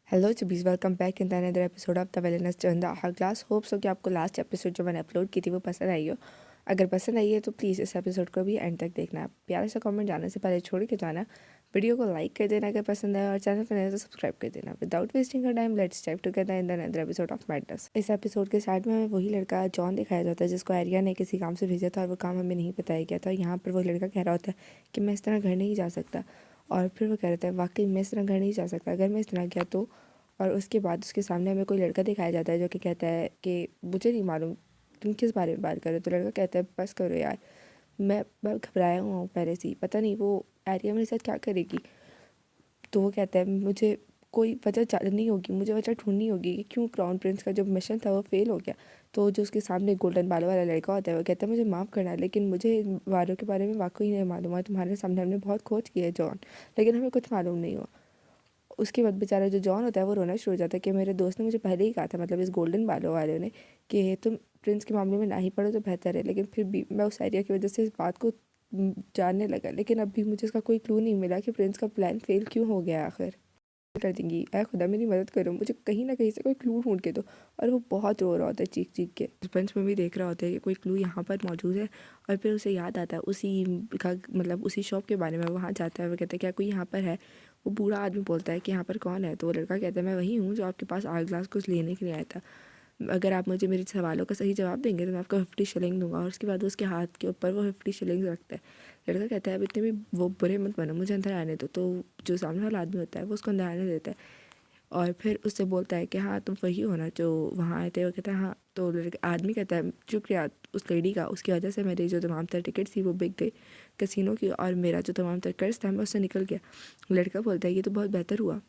Hello चुबीज़, welcome back in the another episode of the wellness journey our class. Hopes हो कि आपको last episode जो मैंने अपलोड की थी वो पसंद आई हो। अगर पसंद आई है तो प्लीज़ इस एपिसोड को भी एंड तक देखना। प्यारा सा कमेंट जाने से पहले छोड़ के जाना, वीडियो को लाइक कर देना अगर पसंद आया, और चैनल पर नए तो सब्सक्राइब कर देना। Without wasting your time let's dive together in the another episode of madness. इस एपिसोड के स्टार्ट में हमें वही लड़का जॉन दिखाया जाता है जिसको एरिया ने किसी काम से भेजा था और वो काम हमें नहीं बताया गया था। यहाँ पर वो लड़का कह रहा होता है कि मैं इस तरह घर नहीं जा सकता, और फिर वो कह रहा था वाकई मैं इस तरह घर नहीं जा सकता, अगर मैं इस तरह गया तो। और उसके बाद उसके सामने हमें कोई लड़का दिखाया जाता है जो कि कहता है कि मुझे नहीं मालूम तुम किस बारे में बात कर रहे हो। तो लड़का कहता है बस करो यार, मैं घबराया हुआ हूँ पहले से ही, पता नहीं वो एरिया मेरे साथ क्या करेगी। तो वो कहता है मुझे कोई वजह जाननी होगी, मुझे वजह ढूंढनी होगी कि क्यों क्राउन प्रिंस का जो मिशन था वो फेल हो गया। तो जो उसके सामने गोल्डन बालों वाला लड़का होता है वो कहता है मुझे माफ़ करना, लेकिन मुझे इन बालों के बारे में वाकई नहीं मालूम है। तुम्हारे सामने हमने बहुत खोज की है जॉन, लेकिन हमें कुछ मालूम नहीं हुआ। उसके बाद बेचारा जो जॉन होता है वो रोना शुरू हो जाता है कि मेरे दोस्त ने मुझे पहले ही कहा था, मतलब इस गोल्डन बालों वाले ने, कि तुम प्रिंस के मामले में ना ही पढ़ो तो बेहतर है। लेकिन फिर भी मैं उस आइडिया की वजह से इस बात को जानने लगा, लेकिन अभी मुझे इसका कोई क्लू नहीं मिला कि प्रिंस का प्लान फेल क्यों हो गया आखिर। कर देंगी, ऐ खुदा मेरी मदद करो, मुझे कहीं ना कहीं से कोई क्लू ढूंढ के दो। और वो बहुत रो रहा होता है चीख चीख के। सस्पेंस में भी देख रहा होता है कि कोई क्लू यहाँ पर मौजूद है। और फिर उसे याद आता है उसी का, मतलब उसी शॉप के बारे में। वहाँ जाता है, वो कहता है क्या कोई यहाँ पर है। वो बूढ़ा आदमी बोलता है कि यहाँ पर कौन है। तो वो लड़का कहता है मैं वही हूँ जो आपके पास आग ग्लास कुछ लेने के लिए आया था। अगर आप मुझे मेरे सवालों का सही जवाब देंगे तो मैं आपको 50 शिलिंग दूंगा। और उसके बाद उसके हाथ के ऊपर वो 50 शिलिंग रखता है। लड़का कहता है अब इतने भी वो बुरे मत बनो, मुझे अंदर आने दो। तो जो सामने वाला आदमी होता है वो उसको अंदर आने देता है, और फिर उससे बोलता है कि हाँ तुम वही हो ना जो वहाँ आए थे। वो कहता है हाँ। तो आदमी कहता है शुक्रिया उस लेडी का, उसकी वजह से मेरी जो तमाम तर टिकट थी वो बिक गई कैसीनो की, और मेरा जो तमाम तर कर्ज था मैं उससे निकल गया। लड़का बोलता है ये तो बहुत बेहतर हुआ।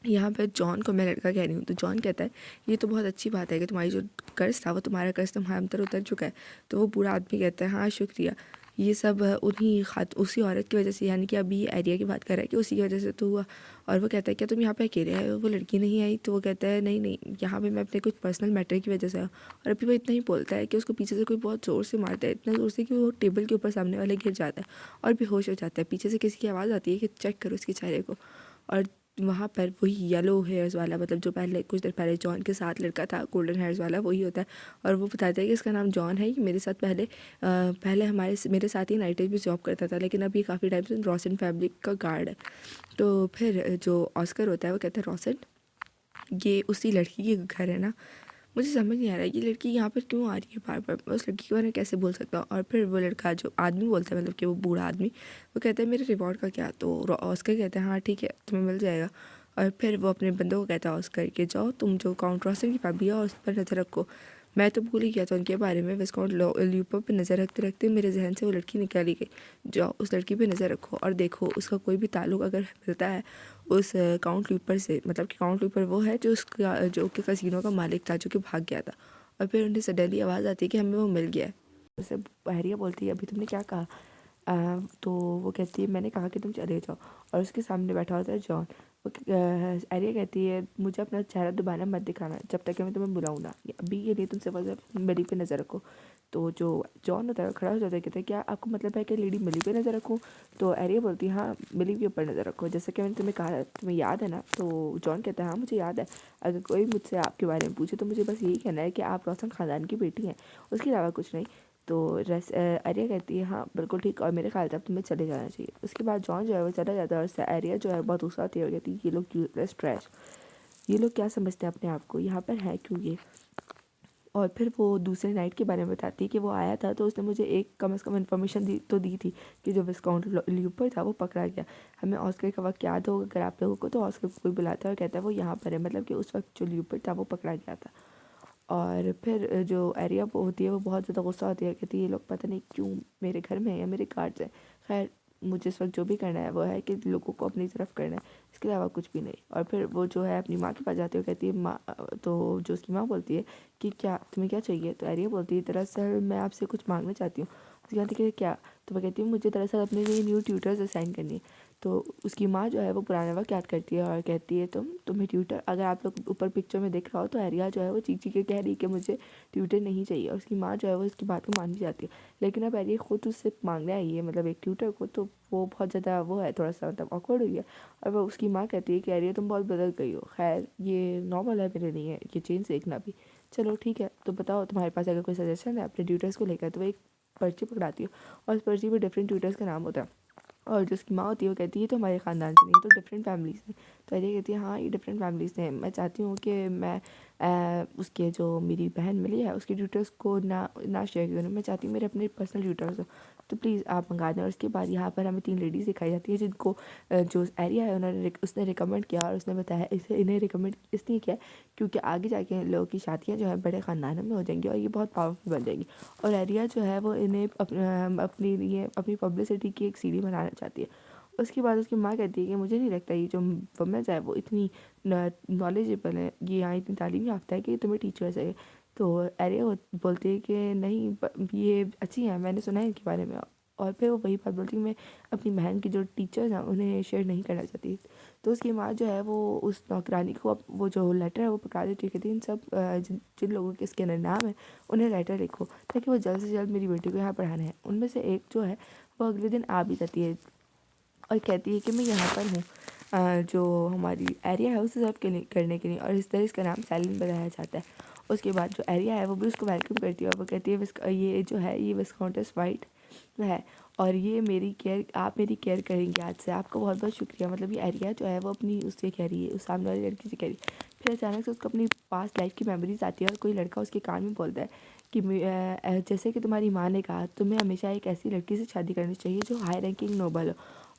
यहाँ पर जॉन को मैं लड़का कह रही हूँ, तो जॉन कहता है ये तो बहुत अच्छी बात है कि तुम्हारी जो कर्ज था वो तुम्हारा कर्ज तुम्हारे अंदर उतर चुका है। तो वो बूढ़ा आदमी कहता है हाँ शुक्रिया, ये सब उन्हीं खात उसी औरत की वजह से, यानी कि अभी एरिया की बात कर रहा है कि उसी की वजह से तो हुआ। और वो कहता है क्या तुम यहाँ पे अकेले आए हो, वो लड़की नहीं आई। तो वो कहता है नहीं नहीं, यहाँ पे मैं अपने कुछ पर्सनल मैटर की वजह से आया। और अभी वो इतना ही बोलता है कि उसको पीछे से कोई बहुत ज़ोर से मारता है, इतना ज़ोर से कि वो टेबल के ऊपर सामने वाले गिर जाता है और बेहोश हो जाता है। पीछे से किसी की आवाज़ आती है कि चेक करो उसके चेहरे को। और वहाँ पर वही येलो हेयर्स वाला, मतलब जो पहले कुछ देर पहले जॉन के साथ लड़का था गोल्डन हेयर्स वाला, वही होता है। और वो बताता है कि इसका नाम जॉन है, कि मेरे साथ पहले मेरे साथ ही नाइट भी जॉब करता था, लेकिन अभी काफ़ी टाइम से रॉसन फैमिली का गार्ड है। तो फिर जो ऑस्कर होता है वो कहता है रॉसन ये उसी लड़की के घर है ना। मुझे समझ नहीं आ रहा है ये लड़की यहाँ पर क्यों आ रही है बार बार, मैं उस लड़की के बारे में कैसे बोल सकता हूँ। और फिर वो लड़का जो आदमी बोलता है, मतलब कि वो बूढ़ा आदमी, वो कहता है मेरे रिवॉर्ड का क्या। तो ऑस्कर कहता है हाँ ठीक है तुम्हें मिल जाएगा। और फिर वो अपने बंदों को कहता है ऑस्कर के जाओ तुम जो काउंट रॉसन की भाभी है और उस पर नज़र रखो। मैं तो भूल ही गया था उनके बारे में, विस्काउंट ल्यूपर पर नज़र रखते रखते मेरे जहन से वो लड़की निकाल ही गई। जाओ उस लड़की पे नज़र रखो और देखो उसका कोई भी ताल्लुक अगर मिलता है उस काउंट ल्यूपर से, मतलब कि काउंट ल्यूपर वो है जो उसका जो कि कसिनो का मालिक था जो कि भाग गया था। और फिर उन्हें सडनली आवाज़ आती है कि हमें वो मिल गया है। उसे बहरिया बोलती है अभी तुमने क्या कहा। तो वो कहती है मैंने कहा कि तुम चले जाओ। और उसके सामने बैठा होता है जॉन। वो एरिया कहती है मुझे अपना चेहरा दोबारा मत दिखाना जब तक कि मैं तुम्हें बुलाऊँ ना, अभी के लिए तुमसे बस मिली पे नज़र रखो। तो जो जॉन होता है खड़ा हो जाता है, कहता है क्या आपको मतलब है कि लेडी मिली पे नज़र रखूँ। तो एरिया बोलती है हाँ मिली के ऊपर नज़र रखो, जैसे कि मैंने तुम्हें कहा, तुम्हें याद है ना। तो जॉन कहता है हाँ मुझे याद है, अगर कोई मुझसे आपके बारे में पूछे तो मुझे बस यही कहना है कि आप रोशन ख़ानदान की बेटी हैं, उसके अलावा कुछ नहीं। तो आर्या कहती है हाँ बिल्कुल ठीक, और मेरे ख्याल से अब तुम्हें चले जाना चाहिए। उसके बाद जॉन जो है वो चला जाता है, और आर्या जो है बहुत गुस्सा आती है, कहती है ये लोग यूजलेस ट्रैश, ये लोग क्या समझते हैं अपने आप को, यहाँ पर है क्यों ये। और फिर वो दूसरे नाइट के बारे में बताती है कि वो आया था तो उसने मुझे एक कम से कम इन्फॉर्मेशन दी थी कि जो विस्काउंट ल्यूपर था वो पकड़ा गया। हमें ऑस्कर का वक्त याद होगा अगर आप लोगों को, तो ऑस्कर को कोई बुलाता है और कहता है वो यहाँ पर है, मतलब कि उस वक्त जो ल्यूपर था वो पकड़ा गया था। और फिर जो एरिया होती है वो बहुत ज़्यादा गुस्सा होती है, कहती है ये लोग पता नहीं क्यों मेरे घर में है या मेरे कार्ड्स हैं। खैर मुझे इस वक्त जो भी करना है वो है कि लोगों को अपनी तरफ करना है, इसके अलावा कुछ भी नहीं। और फिर वो जो है अपनी माँ के पास जाती है, कहती है माँ, तो जो उसकी माँ बोलती है कि क्या तुम्हें क्या चाहिए। तो एरिया बोलती है दरअसल मैं आपसे कुछ मांगना चाहती हूँ। उसकी कहती है क्या। तो मैं कहती हूँ मुझे दरअसल अपने लिए न्यू ट्यूटर्स असाइन करनी है। तो उसकी माँ जो है वो पुराना वक्त याद करती है और कहती है तुम्हें ट्यूटर, अगर आप लोग ऊपर पिक्चर में देख रहा हो तो एरिया जो है वो चीख के कह रही है कि मुझे ट्यूटर नहीं चाहिए, और उसकी माँ जो है वो इसकी बात को मान भी जाती है। लेकिन अब एरिया खुद उससे मांगने आई है मतलब एक ट्यूटर को, तो वो बहुत ज़्यादा वो है, थोड़ा सा मतलब ऑकवर्ड हुई है। और वो उसकी माँ कहती है कि एरिया तुम बहुत बदल गई हो, खैर ये नॉर्मल है मेरे लिए ये चेंज देखना भी, चलो ठीक है तो बताओ तुम्हारे पास अगर कोई सजेशन है अपने ट्यूटर्स को लेकर। तो वो एक पर्ची पकड़ाती है और उस पर्ची पे डिफरेंट ट्यूटर्स का नाम होता है, और जो उसकी माँ होती है वो कहती है तो हमारे ख़ानदान से नहीं, तो डिफरेंट फैमिलीज़ हैं। तो एरिया कहती है हाँ ये डिफरेंट फैमिलीज़ हैं, मैं चाहती हूँ कि मैं उसके जो मेरी बहन मिली है उसके ट्यूटर्स को ना शेयर करूँ, मैं चाहती हूँ मेरे अपने पर्सनल ट्यूटर्स हो, तो प्लीज़ आप मंगा दें। और उसके बाद यहाँ पर हमें 3 लेडीज़ दिखाई जाती है जिनको जो एरिया है उसने रिकमेंड किया, और उसने बताया इन्हें रिकमेंड इसलिए किया क्योंकि आगे जाके लोगों की शादियाँ जो है बड़े ख़ानदानों में हो जाएंगी और ये बहुत पावरफुल बन जाएंगी। और एरिया जो है वो इन्हें अपनी लिए अपनी पब्लिसिटी की एक सीढ़ी बनाना चाहती है। उसके बाद उसकी माँ कहती है कि मुझे नहीं लगता ये जो वुमेन्स है वो इतनी नॉलेजेबल है, ये यहाँ इतनी तालीम याफ्ता है कि तुम्हें टीचर कर सके। तो एरिया बोलती है कि नहीं ये अच्छी है, मैंने सुना है इनके बारे में। और फिर वो वही बात बोलती है मैं अपनी बहन की जो टीचर्स हैं उन्हें शेयर नहीं करना चाहती। तो उसकी माँ जो है वो उस नौकरानी को वो जो लेटर है वो पकड़ा देती है, कहती है इन सब जिन जिन लोगों के इसके अंदर नाम है उन्हें लेटर लिखो ताकि वो जल्द से जल्द मेरी बेटी को यहाँ पढ़ाना है। उनमें से एक जो है वो अगले दिन आ भी जाती है और कहती है कि मैं यहाँ पर हूँ जो हमारी एरिया है उसे सर्व करने के लिए, और इस तरह इसका नाम सैलिन बताया जाता है। उसके बाद जो एरिया है वो भी उसको वेलकम करती है और वो कहती है ये जो है ये विस्कॉन्टिस वाइट है और ये मेरी केयर आप मेरी केयर करेंगे आज से, आपका बहुत बहुत शुक्रिया। मतलब ये एरिया जो है वो अपनी उससे कह रही है, उस सामने वाली लड़की से कह रही है। फिर अचानक से उसको अपनी पास्ट लाइफ की मेमोरीज आती है और कोई लड़का उसके कान में बोलता है कि जैसे कि तुम्हारी माँ ने कहा तुम्हें हमेशा एक ऐसी लड़की से शादी करनी चाहिए जो हाई रैंकिंग नोबल हो।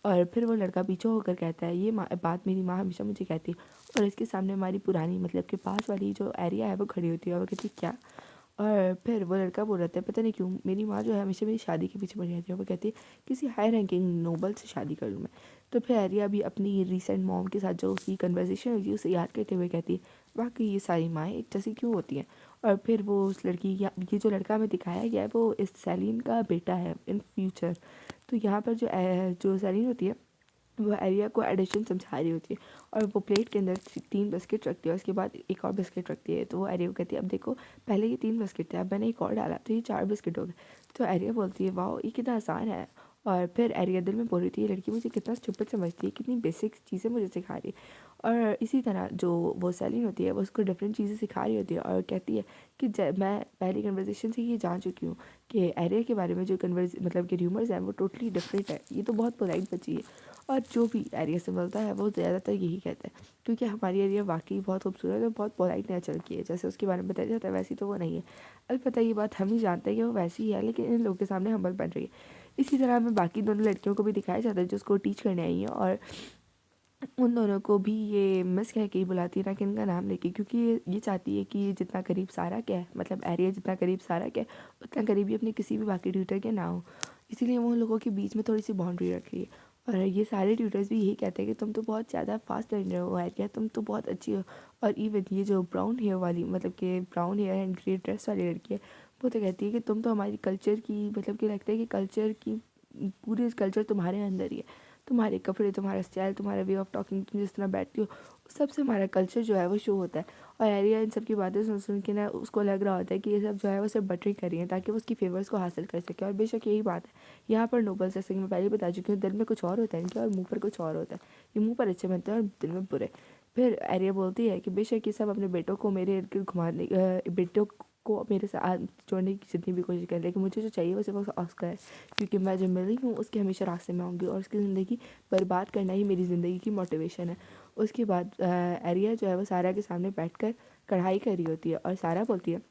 और फिर वो लड़का पीछे होकर कहता है ये बात मेरी माँ हमेशा मुझे कहती है। और इसके सामने हमारी पुरानी मतलब कि पास वाली जो एरिया है वो खड़ी होती है और वो कहती है क्या। और फिर वो लड़का बोल रहा है पता नहीं क्यों मेरी माँ जो है हमेशा मेरी शादी के पीछे पड़ी रहती है, वो कहती है किसी हाई रैंकिंग नोबल से शादी कर लूँ मैं। तो फिर एरिया भी अपनी रीसेंट मॉम के साथ जो उसकी कन्वर्सेशन हुई थी उसे याद करते हुए कहती है वाकई ये सारी माएँ एक जैसी क्यों होती हैं। और फिर वो उस लड़की या ये जो लड़का हमें दिखाया गया है वो इस सैलीन का बेटा है इन फ्यूचर। तो यहाँ पर जो सैलीन होती है वो एरिया को एडिशन समझा रही होती है और वो प्लेट के अंदर 3 बिस्किट रखती है, उसके बाद एक और बिस्किट रखती है। तो वो एरिया को कहती है अब देखो पहले ये 3 बिस्किट थे अब मैंने एक और डाला तो ये 4 बिस्किट हो गए। तो एरिया बोलती है वाह ये कितना आसान है। और फिर एरिया दिल में बोल रही थी ये लड़की मुझे कितना स्टूपिड समझती है, कितनी बेसिक चीज़ें मुझे सिखा रही है। और इसी तरह जो वो सैलिन होती है वो उसको डिफरेंट चीज़ें सिखा रही होती है और कहती है कि मैं पहली कन्वर्सेशन से ये जान चुकी हूँ कि एरिया के बारे में जो मतलब कि र्यूमर्स हैं वो टोटली डिफरेंट है, ये तो बहुत पोलाइट बच्ची है। और जो भी एरिया से मिलता है वो ज़्यादातर यही कहता है क्योंकि हमारी एरिया वाकई बहुत खूबसूरत और बहुत पोलाइट नेचर की है, जैसे उसके बारे में बताया जाता है वैसी तो वो नहीं है। अलबत्ता ये बात हम ही जानते हैं कि वो वैसी ही है लेकिन इन लोगों के सामने हम्बल बन रही है। इसी तरह हमें बाकी दोनों लड़कियों को भी दिखाया जाता है जो उसको टीच करने आई हैं और उन दोनों को भी ये मिस कह के ही बुलाती है ना कि इनका नाम लेके, क्योंकि ये चाहती है कि ये जितना करीब सारा क्या है मतलब एरिया जितना करीब सारा क्या है उतना करीब ही अपने किसी भी बाकी ट्यूटर के ना हो। इसीलिए वो उन लोगों के बीच में थोड़ी सी बाउंड्री रख रही है। और ये सारे ट्यूटर्स भी यही कहते हैं कि तुम तो बहुत ज़्यादा फास्ट लर्नर हो एरिया, तुम तो बहुत अच्छी हो। और इवन ये जो ब्राउन हेयर वाली मतलब कि brown hair and grey dress वाली लड़की है वो तो कहती है कि तुम तो हमारी कल्चर की मतलब कि लगता है कि कल्चर की पूरी कल्चर तुम्हारे अंदर ही है, तुम्हारे कपड़े तुम्हारा स्टाइल तुम्हारा वे ऑफ टॉकिंग तुम जिस तरह बैठती हो उस सबसे हमारा कल्चर जो है वो शो होता है। और एरिया इन सब की बातें सुन सुन के ना उसको लग रहा होता है कि ये सब जो है वो सिर्फ बटरिंग कर रही है ताकि वो उसकी फेवर्स को हासिल कर सके। और बेशक यही बात है यहाँ पर नोबल जैसे कि मैं पहले बता चुकी हूँ दिल में कुछ और होता है इनके और मुंह पर कुछ और होता है, ये मुंह पर अच्छे बनते हैं और दिल में बुरे। फिर एरिया बोलती है कि बेशक ये सब अपने बेटों को मेरे इर्द गिर्द घुमाने बेटों को मेरे साथ जोड़ने की जितनी भी कोशिश कर लेकिन मुझे जो चाहिए वो सिर्फ ऑस्कर है क्योंकि मैं जो मिली हूँ उसके हमेशा रास्ते में आऊँगी और उसकी ज़िंदगी बर्बाद करना ही मेरी ज़िंदगी की मोटिवेशन है। उसके बाद एरिया जो है वो सारा के सामने बैठकर कढ़ाई कर रही होती है और सारा बोलती है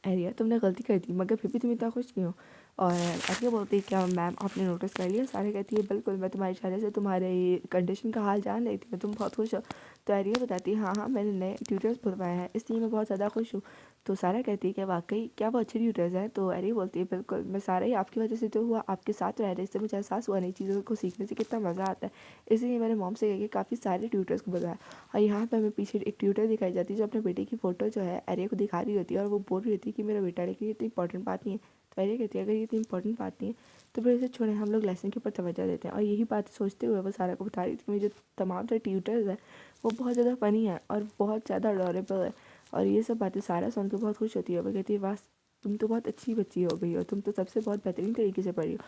एरिया तुमने गलती कर दी मगर फिर भी तुम इतना खुश क्यों हो। और एरिया बोलती है क्या मैम आपने नोटिस कर लिया। सारा कहती है बिल्कुल मैं तुम्हारे इशारे से तुम्हारे कंडीशन का हाल जान लेती हूँ, तुम बहुत खुश हो। तो एरिया बताती है हाँ मैंने नए ट्यूटर्स बुलवाए हैं इसलिए मैं बहुत ज़्यादा खुश हूँ। तो सारा कहती है कि वाकई क्या वो अच्छे ट्यूटर्स हैं। तो एरिया बोलती है बिल्कुल मैं सारा ही आपकी वजह से तो हुआ, आपके साथ रह रहे इससे मुझे एहसास हुआ नई चीज़ों को सीखने से कितना मज़ा आता है, इसलिए मैंने मॉम से कह के काफ़ी सारे ट्यूटर्स को बुलवाया। और यहाँ पर हमें पीछे एक ट्यूटर दिखाई जाती है जो अपने बेटे की फ़ोटो जो है एरिया को दिखा रही होती है और वो बोल रही होती है कि मेरा बेटा, लेकिन ये इतनी इंपॉर्टेंट बात नहीं है। तो एरिया कहती है अगर ये इतनी इंपॉर्टेंट बात नहीं है तो फिर इसे छोड़े, हम लोग लेसन के ऊपर तवज्जो देते हैं। और यही बात सोचते हुए वो सारा को बता रही थी कि मेरे जो तमाम तरह ट्यूटर्स हैं वो बहुत ज़्यादा फ़नी है और बहुत ज़्यादा अडोरेबल है। और ये सब बातें सारा सुन के बहुत खुश होती है। वो कहती है वाह, तुम तो बहुत अच्छी बच्ची हो गई हो, तुम तो सबसे बहुत बेहतरीन तरीके से पढ़ी हो।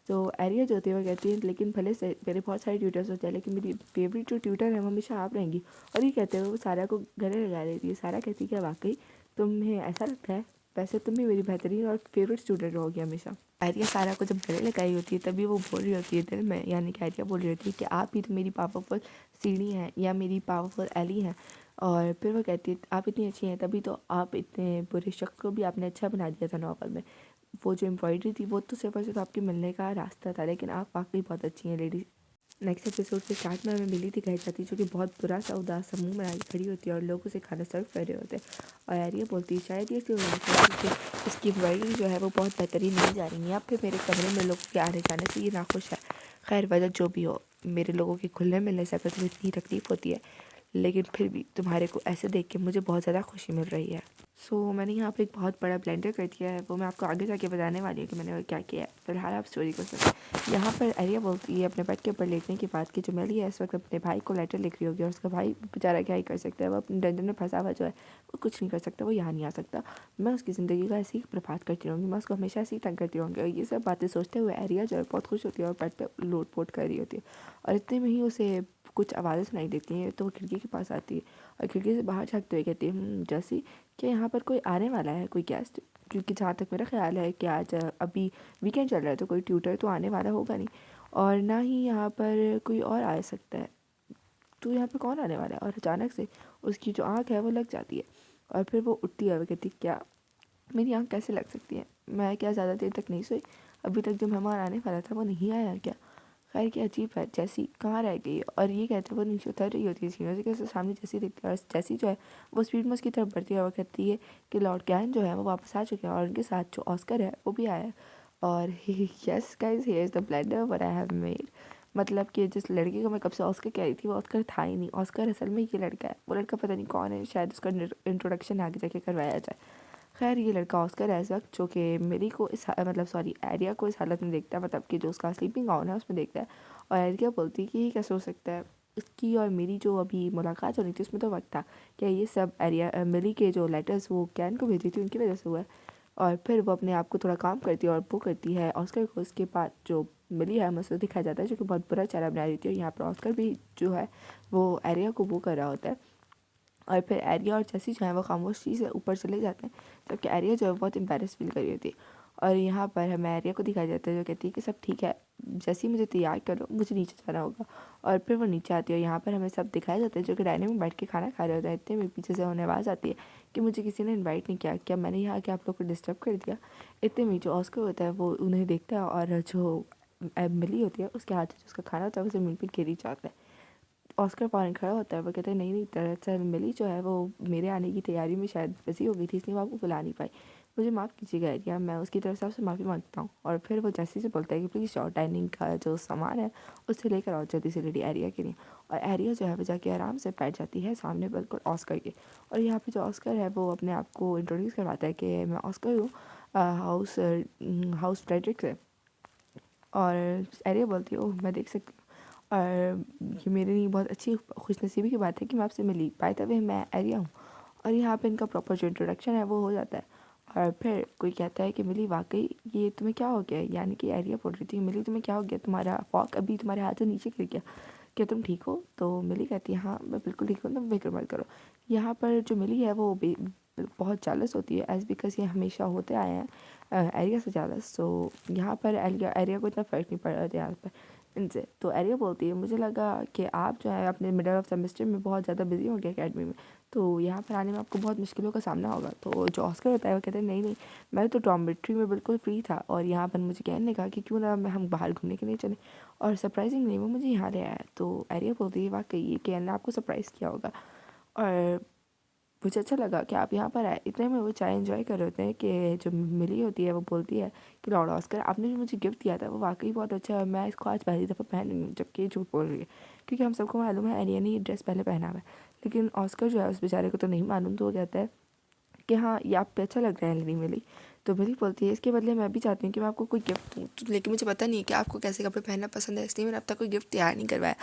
तो एरिया जो होती है वो कहती है लेकिन भले से मेरे बहुत सारे ट्यूटर्स होते हैं लेकिन मेरी फेवरेट जो ट्यूटर है वो हमेशा आप रहेंगी। और ये कहते हुए वो सारा को गले लगा देती है। सारा कहती है क्या वाकई तुम्हें ऐसा लगता है? वैसे तुम भी मेरी बेहतरीन और फेवरेट स्टूडेंट रहोगी हमेशा। आर्या सारा को जब गले लगाई होती है तभी वो बोल रही होती है दिल में, यानी कि आर्या बोल रही होती है कि आप ही तो मेरी पावरफुल सीढ़ी हैं या मेरी पावरफुल एली हैं। और फिर वो कहती है आप इतनी अच्छी हैं तभी तो आप इतने बुरे शख्स को भी आपने अच्छा बना दिया था नॉवल में। वो जो एम्ब्रॉयडरी थी वो तो सिर्फ और सिर्फ आपके मिलने का रास्ता था, लेकिन आप वाकई बहुत अच्छी हैं लेडी। नेक्स्ट एपिसोड के स्टार्ट में हमें मिली दिखाई जाती है जो कि बहुत बुरा सा उदास सा मुँह बना के खड़ी होती है और लोग उसे खाना सर्व कर रहे होते हैं। और एरिया बोलती है शायद ये इसकी वजह से क्योंकि इसकी एम्ब्रॉयडरी जो है वो बहुत बेहतरीन नहीं जा रही है, या फिर मेरे कमरे में लोगों के आने जाने से ये नाखुश है। खैर वजह जो भी हो, मेरे लोगों के खुले मिलने से अगर तुम्हें इतनी तकलीफ़ होती है, लेकिन फिर भी तुम्हारे को ऐसे देख के मुझे बहुत ज़्यादा खुशी मिल रही है। मैंने यहाँ पे एक बहुत बड़ा ब्लेंडर कर दिया है, वो मैं आपको आगे जाके बताने वाली हूँ कि मैंने वो क्या किया है। फिलहाल आप स्टोरी को सुनिए। यहाँ पर एरिया बोलती है अपने बेड के ऊपर लेटने के बाद कि जो मेली है इस वक्त अपने भाई को लेटर लिख रही होगी और उसका भाई बेचारा क्या ही कर सकता है, वो अपने डंजन में फंसा हुआ जो है वो कुछ नहीं कर सकता, वो यहाँ नहीं आ सकता। मैं उसकी ज़िंदगी का ऐसे ही बर्बाद करती रहूँगी, मैं उसको हमेशा ऐसे ही तंग करती रहूँगी। और ये सब बातें सोचते हुए एरिया जो है बहुत खुश होती है और बेड पर लोट पोट कर रही होती है। और इतने में ही उसे कुछ आवाज़ें सुनाई देती हैं तो वो खिड़की के पास आती है और खिड़की से बाहर झाँकते हुए कहती है जैसी कि यहाँ पर कोई आने वाला है, कोई गेस्ट। क्योंकि जहाँ तक मेरा ख्याल है कि आज अभी वीकेंड चल रहा है तो कोई ट्यूटर तो आने वाला होगा नहीं और ना ही यहाँ पर कोई और आ सकता है। तो यहाँ पर कौन आने वाला है? और अचानक से उसकी जो आँख है वो लग जाती है और फिर वो उठती है। वो कहती क्या मेरी आँख कैसे लग सकती है? मैं क्या ज़्यादा देर तक नहीं सोई? अभी तक जो मेहमान आने वाला था वो नहीं आया क्या? खैर क्या अजीब है, जैसी कहाँ रह गई? और ये कहते वो नीचे उतर रही होती है सीढ़ियों से, कैसे सामने जैसी दिखती है और जैसी जो है वो स्पीड में उसकी तरफ बढ़ती है और कहती है कि लॉर्ड कैन जो है वो वापस आ चुके हैं और उनके साथ जो ऑस्कर है वो भी आया है। और yes guys, here is the blender what I have made. मतलब कि जिस लड़के को मैं कब से ऑस्कर कह रही थी वो ऑस्कर था ही नहीं। ऑस्कर असल में ये लड़का है, वो लड़का पता नहीं कौन है, शायद उसका इंट्रोडक्शन आगे जाके करवाया जाए। खैर ये लड़का ऑस्कर है इस वक्त जो कि मेरी को इस मतलब सॉरी एरिया को इस हालत में देखता है, मतलब कि जो उसका स्लीपिंग गाउन है उसमें देखता है। और एरिया बोलती है कि ये कैसे हो सकता है? उसकी और मेरी जो अभी मुलाकात हो रही थी उसमें तो वक्त था, क्या ये सब एरिया मिली के जो लेटर्स वो कैन को भेजी थी उनकी वजह से हुआ है? और फिर वो अपने आप को थोड़ा काम करती है और वो करती है ऑस्कर को। उसके बाद जो मिली है मुझसे दिखाया जाता है जो कि बहुत बुरा चेहरा बना रही थी और यहाँ पर ऑस्कर भी जो है वो एरिया को वो कर रहा होता है। और फिर एरिया और जैसी जो है वो खामोशी से ऊपर चले जाते हैं, जबकि एरिया जो है बहुत एम्बेरस फील कर रही होती है। और यहाँ पर हमें एरिया को दिखाया जाता है जो कहती है कि सब ठीक है, जैसे ही मुझे तैयार करो मुझे नीचे जाना होगा। और फिर वो नीचे आती है और यहाँ पर हमें सब दिखाया जाता है जो कि डाइनिंग में बैठ के खाना खा रहे होते हैं। इतने में पीछे से उन्हें आवाज़ आती है कि मुझे किसी ने इन्वाइट नहीं किया, क्या मैंने यहाँ आके आप लोग को डिस्टर्ब कर दिया? इतने में जो ऑस्कर होता है वो उन्हें देखता है और जो मिली होती है उसके हाथ से जो उसका खाना होता है वो ज़मीन पर गिरी जाता है। ऑस्कर फ़ौरन खड़ा होता है, वो कहता है नहीं नहीं, दरअसल मिली जो है वो मेरे आने की तैयारी में शायद बिज़ी हो गई थी इसलिए वो आपको बुला नहीं पाई, मुझे माफ़ कीजिएगा एरिया, मैं उसकी तरफ से आपसे माफ़ी मांगता हूँ। और फिर वो जैसे से बोलता है कि प्लीज़ जाओ डाइनिंग का जो सामान है उससे लेकर आओ जल्दी से लेडी एरिया के लिए। और एरिया जो है वो जाके आराम से बैठ जाती है सामने बिल्कुल ऑस्कर के। और यहाँ पे जो ऑस्कर है वो अपने आप को इंट्रोड्यूस करवाता है कि मैं ऑस्कर हूँ हाउस हाउस फ्रेडरिक से। और एरिया बोलती है ओह मैं देख सकती हूँ। और ये मेरे लिए बहुत अच्छी खुशनसीबी की बात है कि मैं आपसे मिली, बाय द वे मैं एरिया हूँ। और यहाँ पे इनका प्रॉपर जो इंट्रोडक्शन है वो हो जाता है। और फिर कोई कहता है कि मिली वाकई ये तुम्हें क्या हो गया है? यानी कि एरिया बोल रही थी मिली तुम्हें क्या हो गया, तुम्हारा फॉक अभी तुम्हारे हाथ से नीचे गिर गया, क्या तुम ठीक हो? तो मिली कहती है हाँ मैं बिल्कुल ठीक हूँ, तुम फिक्र मत करो। यहाँ पर जो मिली है वो बहुत चालस होती है एज बिकॉज ये हमेशा होते आए हैं एरिया से चालस। तो यहाँ पर एरिया को इतना फ़र्क नहीं पड़ रहा था यहाँ पर इनसे। तो एरिया बोलती है मुझे लगा कि आप जो है अपने मिडल ऑफ सेमेस्टर में बहुत ज़्यादा बिजी हो गए अकेडमी में, तो यहाँ पर आने में आपको बहुत मुश्किलों का सामना होगा। तो जो ऑस्कर होता है वो कहते हैं नहीं नहीं, मैं तो डॉर्मेट्री में बिल्कुल फ्री था और यहाँ पर मुझे कहने ने कहा कि क्यों ना हम बाहर घूमने के लिए चलें, और सरप्राइजिंग नहीं वो मुझे यहाँ ले आया। तो एरिया बोलती है वाकई ये कहने ने आपको सरप्राइज़ किया होगा और मुझे अच्छा लगा कि आप यहाँ पर आए। इतने में वो चाय एंजॉय कर रहे होते हैं कि जो मिली होती है वो बोलती है कि लॉर्ड ऑस्कर आपने जो मुझे गिफ्ट दिया था वो वाकई बहुत अच्छा है, मैं इसको आज पहली दफ़ा पहन रही हूँ, जबकि ये झूठ बोल रही है क्योंकि हम सबको मालूम है एरिया ने ये ड्रेस पहले पहना हुआ है। लेकिन ऑस्कर जो है उस बेचारे को तो नहीं मालूम, तो वो कहता है कि हाँ ये आप पे अच्छा लग रहा है लेडी मिली। तो मिली बोलती है इसके बदले मैं भी चाहती हूँ कि मैं आपको कोई गिफ्ट दूँ, लेकिन मुझे पता नहीं है कि आपको कैसे कपड़े पहनना पसंद है, इसलिए मैंने अब तक कोई गिफ्ट तैयार नहीं करवाया।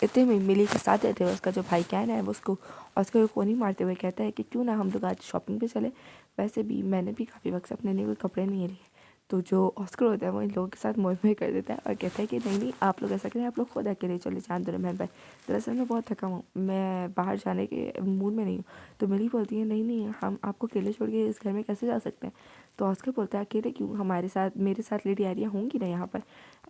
इतने में मिली के साथ रहते हुए उसका जो भाई कैन है वो उसको ऑस्कर को फ़ोन ही मारते हुए कहता है कि क्यों ना हम लोग आज शॉपिंग पे चले, वैसे भी मैंने भी काफ़ी वक्त से अपने लिए कोई कपड़े नहीं लिए। तो जो ऑस्कर होता है वो इन लोगों के साथ मोह मोह कर देता है और कहता है कि नहीं नहीं आप लोग ऐसा करें, आप लोग खुद अकेले चले जान दो बहन भाई, दरअसल मैं बहुत थका हूँ, मैं बाहर जाने के मूड में नहीं हूँ। तो मिली बोलती है नहीं नहीं हम आपको अकेले छोड़ के इस घर में कैसे जा सकते हैं। तो ऑस्कर बोलता है अकेले क्यों, हमारे साथ मेरे साथ लेडी आर्या होंगी ना यहाँ पर।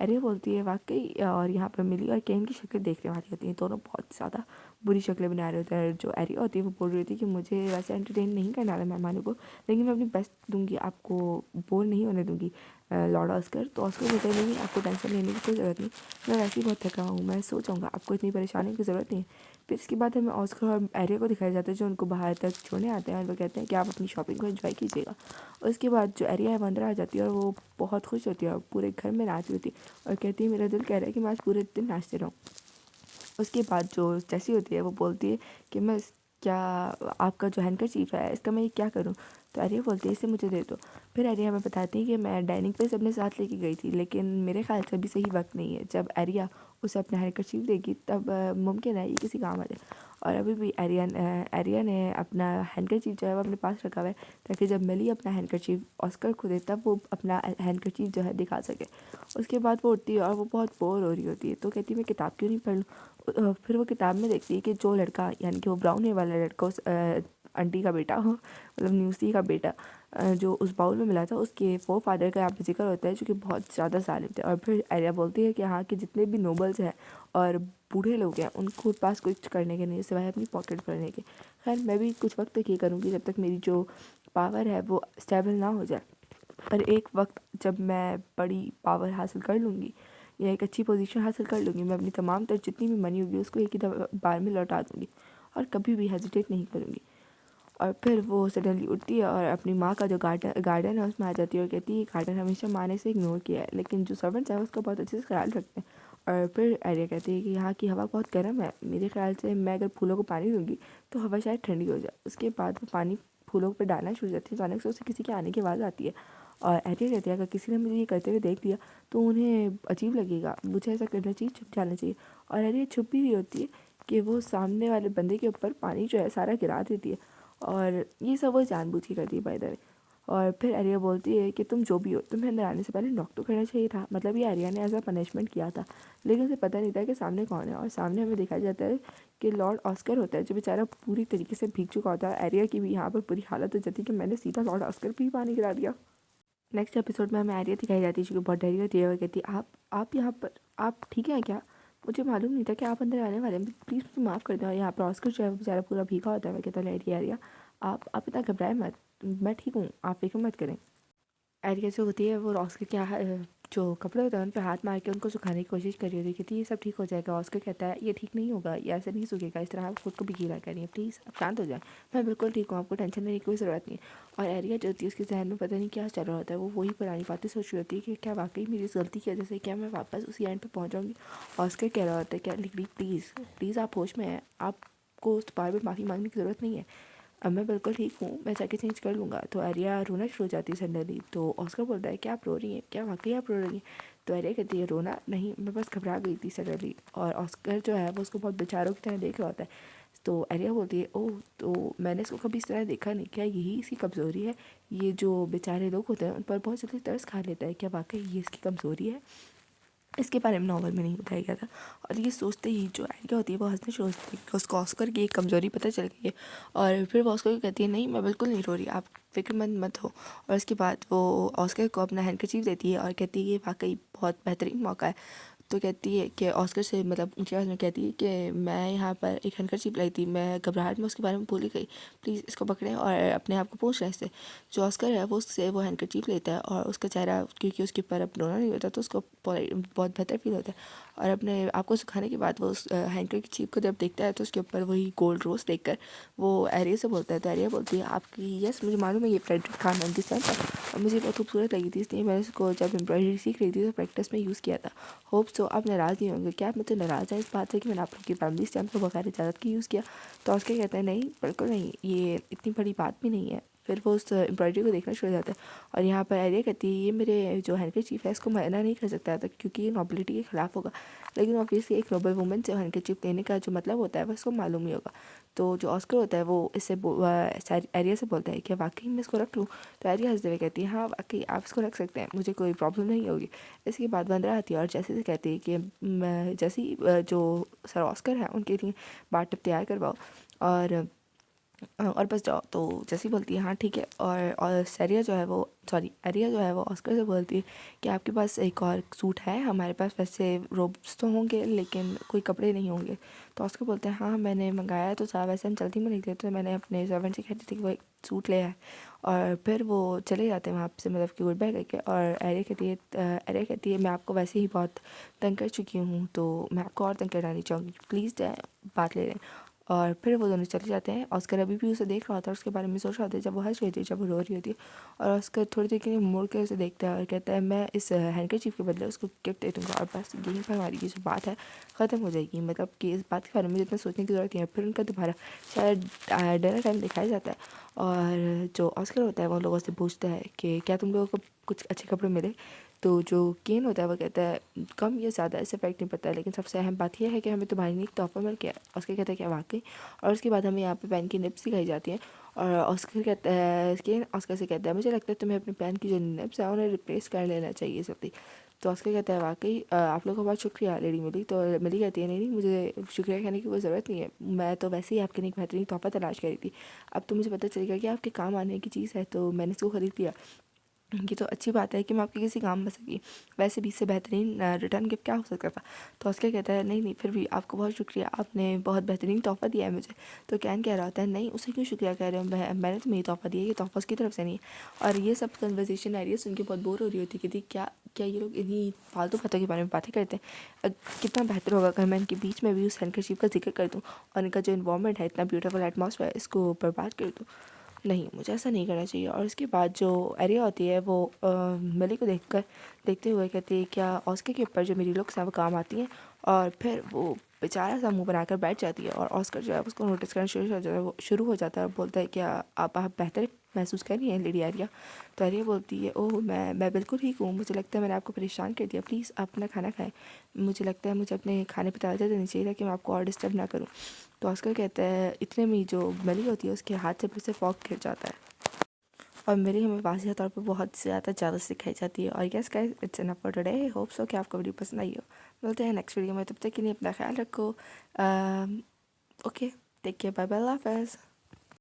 आर्या बोलती है वाकई, और यहाँ पर मिली और केन की शक्लें देखने वाली होती हैं, दोनों बहुत ज़्यादा बुरी शक्लें बना रहे होते हैं। जो आर्या होती है वो बोल रही थी कि मुझे वैसे एंटरटेन नहीं करना है मेहमानों को, लेकिन मैं अपनी बेस्ट दूंगी, आपको बोर नहीं होने दूंगी लॉर्ड ऑस्कर। तो ऑस्कर बोलते हैं नहीं आपको टेंशन लेने की कोई ज़रूरत नहीं, मैं वैसे ही बहुत थका हूँ, मैं सो जाऊँगा, आपको इतनी परेशानी की ज़रूरत नहीं है। फिर इसके बाद हमें ऑस्कर और एरिया को दिखाया जाता है जो उनको बाहर तक छोड़ने आते हैं और वो कहते हैं कि आप अपनी शॉपिंग को एंजॉय कीजिएगा। उसके बाद जो एरिया है वो अंदर आ जाती है और वो बहुत खुश होती है और पूरे घर में नाच रही थी और कहती है मेरा दिल कह रहा है कि मैं आज पूरे दिन नाचते रहूँ। उसके बाद जो जैसी होती है वो बोलती है कि मैं क्या आपका जो हैंडकरचीफ है इसका मैं क्या करूं। तो आर्या बोलती है इसे मुझे दे दो। फिर आर्या हमें बताती है कि मैं डाइनिंग पे अपने साथ लेके गई थी, लेकिन मेरे ख्याल से अभी सही वक्त नहीं है। जब आर्या उसे अपना हैंडकरचीफ देगी तब मुमकिन है ये किसी काम आ जाए। और अभी भी आर्या ने अपना हैंडकरचीफ जो है वो अपने पास रखा हुआ है ताकि जब मिली अपना हैंडकरचीफ ऑस्कर को दे तब वो अपना हैंडकरचीफ जो है दिखा सके। उसके बाद वो उठती है और वो बहुत बोर हो रही होती है, तो कहती है मैं किताब क्यों नहीं पढ़ लूँ। फिर वो किताब में देखती है कि जो लड़का यानी कि वो ब्राउन हेयर वाला लड़का उस आंटी का बेटा हो, मतलब न्यूसी का बेटा जो उस बाउल में मिला था उसके फादर का यहाँ पे जिक्र होता है जो कि बहुत ज़्यादा जालिम थे। और फिर आर्या बोलती है कि यहाँ के जितने भी नोबल्स हैं और बूढ़े लोग हैं उनको पास कुछ करने के नहीं सिवाय अपनी पॉकेट भरने के। खैर मैं भी कुछ वक्त तक ये करूँगी जब तक मेरी जो पावर है वो स्टेबल ना हो जाए, पर एक वक्त जब मैं बड़ी पावर हासिल कर लूँगी या एक अच्छी पोजीशन हासिल कर लूँगी, मैं अपनी तमाम तर जितनी भी मनी होगी उसको एक ही बार में लौटा दूँगी और कभी भी हेजिटेट नहीं करूँगी। और फिर वो सडनली उठती है और अपनी माँ का जो गार्डन है उसमें आ जाती है और कहती है गार्डन हमेशा माँ ने से इग्नोर किया है, लेकिन जो सर्वेंट्स हैं उसका बहुत अच्छे से ख्याल रखते हैं। और फिर आर्या कहती है कि यहाँ की हवा बहुत गर्म है, मेरे ख्याल से मैं अगर फूलों को पानी दूँगी तो हवा शायद ठंडी हो जाए। उसके बाद वो पानी फूलों पर डालना शुरू जाती है, अचानक से उसे किसी के आने की आवाज़ आती है और आर्या कहती है अगर किसी ने मुझे ये करते हुए देख लिया तो उन्हें अजीब लगेगा, मुझे ऐसा करना चाहिए, छुप जाना चाहिए। और आर्या छुप भी रही होती है कि वो सामने वाले बंदे के ऊपर पानी जो है सारा गिरा देती है और ये सब वो जानबूझ के करती है बाय द वे। और फिर आर्या बोलती है कि तुम जो भी हो तुम्हें अंदर आने से पहले नॉक तो करना चाहिए था, मतलब ये आर्या ने एज अ पनिशमेंट किया था, लेकिन उसे पता नहीं था कि सामने कौन है। और सामने हमें दिखाया जाता है कि लॉर्ड ऑस्कर होता है जो बेचारा पूरी तरीके से भीग चुका होता है। आर्या की भी यहाँ पर बुरी हालत हो जाती है कि मैंने सीधा लॉर्ड ऑस्कर पे ही पानी गिरा दिया। नेक्स्ट एपिसोड में हमें आर्या दिखाई जाती है जो कि बहुत डरी होती है और कहती है आप यहाँ पर आप ठीक हैं क्या, मुझे मालूम नहीं था कि आप अंदर आने वाले हैं, प्लीज़ मुझे माफ़ कर दें। और यहाँ पर ऑस्कर जो है वो बेचारा पूरा भीगा होता है। मैं कहता है आर्या आप इतना घबराए मत, मैं ठीक हूँ, आप फिक्र मत करें। आर्या जो होती है वो ऑस्कर के जो कपड़े होते हैं उन पे हाथ मार के उनको सुखाने की कोशिश कर रही होती है, कहती है ये सब ठीक हो जाएगा। ऑस्कर कहता है ये ठीक नहीं होगा, ये ऐसे नहीं सूखेगा, इस तरह आप खुद को भी गीला करिए, प्लीज़ आप शांत हो जाए, मैं बिल्कुल ठीक हूँ, आपको टेंशन लेने की कोई ज़रूरत नहीं है। और आर्या जो होती है उसके जहन में पता नहीं क्या चल रहा होता है, वो वही पुरानी बातें सोच रही होती है कि क्या वाकई मेरी इस गलती की वजह से क्या मैं वापस उसी एंड पर पहुँच जाऊँगी। ऑस्कर कह रहा होता है क्या लिखड़ी प्लीज़ प्लीज़ आप होश में हैं, आपको उस बार में माफ़ी मांगने की ज़रूरत नहीं है, अब मैं बिल्कुल ठीक हूँ, मैं जाके चेंज कर लूँगा। तो आर्या रोना शुरू हो जाती है सडनली। तो ऑस्कर बोलता है क्या आप रो रही हैं, क्या वाकई आप रो रही हैं। तो आर्या कहती है रोना नहीं, मैं बस घबरा गई थी सडनली। और ऑस्कर जो है वो उसको बहुत बेचारों की तरह देख रहा होता है। तो आर्या बोलती है ओह तो मैंने इसको कभी इस तरह देखा नहीं, क्या यही इसकी कमज़ोरी है, ये जो बेचारे लोग होते हैं उन पर बहुत जल्दी तरस खा लेता है, क्या वाकई ये इसकी कमज़ोरी है। इसके बारे में नॉवल में नहीं बताया गया था। और ये सोचते ही जो आर्या होती है वो हंसने शुरू होती है कि उसको ऑस्कर की एक कमज़ोरी पता चल गई है। और फिर वो ऑस्कर को कहती है नहीं मैं बिल्कुल नहीं रो रही, आप फिक्रमंद मत हो। और उसके बाद वो ऑस्कर को अपना हैंडकरचीफ देती है और कहती है ये वाकई बहुत बेहतरीन मौका है। तो कहती है कि ऑस्कर से मतलब ऊँची आवाज़ में कहती है कि मैं यहाँ पर एक हैंडकरचीफ लाई थी, मैं घबराहट में उसके बारे में भूल ही गई, प्लीज़ इसको पकड़ें और अपने आप को पूछ लें इससे। जो ऑस्कर है वो उससे वो हैंडकरचीफ लेता है और उसका चेहरा क्योंकि उसके ऊपर अब रोना नहीं होता तो उसको बहुत बेहतर फील होता है। और अपने आप को सुखाने के बाद वो उस हैंडकरचीफ को जब देखता है तो उसके ऊपर वही गोल्ड रोज देखकर वो एरिया से बोलता है। तो एरिया बोलती है आपकी यस मुझे मालूम है ये फ्रेडरिक खान डिज़ाइन था और मुझे बहुत खूबसूरत लगी थी, इसलिए मैंने इसको जब एम्ब्रॉयडरी सीख रही थी तो प्रैक्टिस में यूज़ किया था। होप सो आप नाराज़ नहीं होंगे, क्या आप मुझसे नाराज़ हैं इस बात से कि मैंने आप लोग की फैमिली स्टैम्प को बगैर इजाज़त की यूज़ किया। तो उसके कहते हैं नहीं बिल्कुल नहीं, ये इतनी बड़ी बात भी नहीं है, फिर वो उस एम्ब्रॉयडरी को देखना शुरू हो जाता है। और यहाँ पर एरिया कहती है ये मेरे जो हैंडकरचीफ है इसको मना नहीं कर सकता था क्योंकि ये नॉबिलिटी के ख़िलाफ़ होगा। लेकिन ऑब्वियसली एक नोबल वुमेन से हैंडकरचीफ लेने का जो मतलब होता है वो उसको मालूम ही होगा। तो जो ऑस्कर होता है वो इससे एरिया से बोलता है कि वाकई मैं इसको रख लूँ। तो एरिया हंसते हुए कहती है हाँ वाकई आप इसको रख सकते हैं, मुझे कोई प्रॉब्लम नहीं होगी। इसके बाद वंदरा आती है और जैसे से कहती है कि जैसी जो सर ऑस्कर है उनके लिए बाथ टब तैयार करवाओ और बस जाओ। तो जैसी बोलती है हाँ ठीक है। और सरिया जो है वो एरिया जो है वो ऑस्कर से बोलती है कि आपके पास एक और सूट है, हमारे पास वैसे रोब्स तो होंगे लेकिन कोई कपड़े नहीं होंगे। तो ऑस्कर बोलते हैं हाँ मैंने मंगाया तो था, वैसे हम जल्दी में निकले तो मैंने अपने सर्वेंट से कहती थी कि वो एक सूट ले आए। और फिर वो चले जाते हैं वहाँ से, मतलब कि गुड बाय करके। और एरिया कहती है मैं आपको वैसे ही बहुत तंग कर चुकी हूँ तो मैं आपको और तंग करना नहीं चाहूँगी, प्लीज़ बात ले लें। और फिर वो दोनों चले जाते हैं। ऑस्कर अभी भी उसे देख रहा होता है, उसके बारे में सोच रहा होता है जब वो हंस रही थी, जब वो रो रही होती है। और ऑस्कर थोड़ी देर के लिए मुड़ के उसे देखता है और कहता है मैं इस हैंडकरचीफ के बदले उसको गिफ्ट दे दूँगा और बस यहीं पर हमारी ये जो बात है ख़त्म हो जाएगी। मतलब कि इस बात के बारे में जितना सोचने की ज़रूरत नहीं है। फिर उनका दोबारा शायद डिनर टाइम दिखाया जाता है और जो ऑस्कर होता है वो लोगों से पूछता है कि क्या तुम लोगों को कुछ अच्छे कपड़े मिले। तो जो केन होता है वो कहता है कम या ज़्यादा इससे फ़र्क नहीं पड़ता, लेकिन सबसे अहम बात यह है कि हमें तुम्हारे लिए एक तोहफ़ा मिल गया। ऑस्कर कहता है क्या वाकई। और उसके बाद हमें यहाँ पे पेन की निब्स दिखाई जाती हैं। और ऑस्कर कहता है केन ऑस्कर से कहता है मुझे लगता है तुम्हें अपने पेन की जो निब्स है उन्हें रिप्लेस कर लेना चाहिए जल्दी। तो ऑस्कर कहता है वाकई आप लोगों का बहुत शुक्रिया लेडी मिली। तो मिली कहती है नहीं मुझे शुक्रिया कहने की कोई ज़रूरत नहीं है, मैं तो वैसे ही आपके लिए एक बेहतरीन तोहफ़ा तलाश करी थी। अब तो मुझे पता चलेगा कि आपके काम आने की चीज़ है तो मैंने इसको ख़रीद लिया। ये तो अच्छी बात है कि मैं आपके किसी काम में सकी, वैसे भी इससे बेहतरीन रिटर्न गिफ्ट क्या हो सकता था। तो ऑस्कर कहता है नहीं नहीं फिर भी आपको बहुत शुक्रिया, आपने बहुत बेहतरीन तोहफ़ा दिया है मुझे। तो कैन कह रहा होता है नहीं उसे क्यों शुक्रिया कह रहे हो, मैंने तुम्हें ये तोहफ़ा दिया, ये तोहफ़ा उसकी तरफ से नहीं है। और ये सब कन्वर्सेशन एरिया सुन के बहुत बोर हो रही होती है कि क्या क्या ये लोग इन्हीं फालतू बातों के बारे में बातें करते हैं। कितना बेहतर होगा अगर मैं इनके बीच में भी उस हैंडकरचीफ का जिक्र कर दूँ और इनका जो इन्वायरमेंट है इतना ब्यूटीफुल एटमॉस्फेयर इसको बर्बाद कर दूँ। नहीं मुझे ऐसा नहीं करना चाहिए। और उसके बाद जो एरिया होती है वो मिली को देखते हुए कहती है क्या ऑस्कर के ऊपर जो मेरी लुक्स हैं वो काम आती हैं। और फिर वो बेचारा सा मुंह बनाकर बैठ जाती है और ऑस्कर जो है उसको नोटिस करना शुरू हो जाता है और बोलता है क्या आप बेहतर महसूस कर रही हैं लेडी एरिया। तो एरिया बोलती है ओह मैं बिल्कुल ठीक हूँ, मुझे लगता है मैंने आपको परेशान कर दिया, प्लीज़ आप अपना खाना खाएं, मुझे लगता है मुझे अपने खाने पर तवज्जो देनी चाहिए था कि मैं आपको और डिस्टर्ब ना करूँ। तो ऑस्कर कहता है इतने में जो मिली होती है उसके हाथ से फिर से फॉग गिर जाता है और मेरी हमें वाज़ेह तौर पे बहुत ज़्यादा जेलस दिखाई जाती है। और yes guys it's enough for today, hope so कि आपको वीडियो पसंद आई हो। मिलते हैं नेक्स्ट वीडियो में, तब तक के लिए अपना ख्याल रखो। Okay take care, bye bye, अल्लाह हाफ़िज़।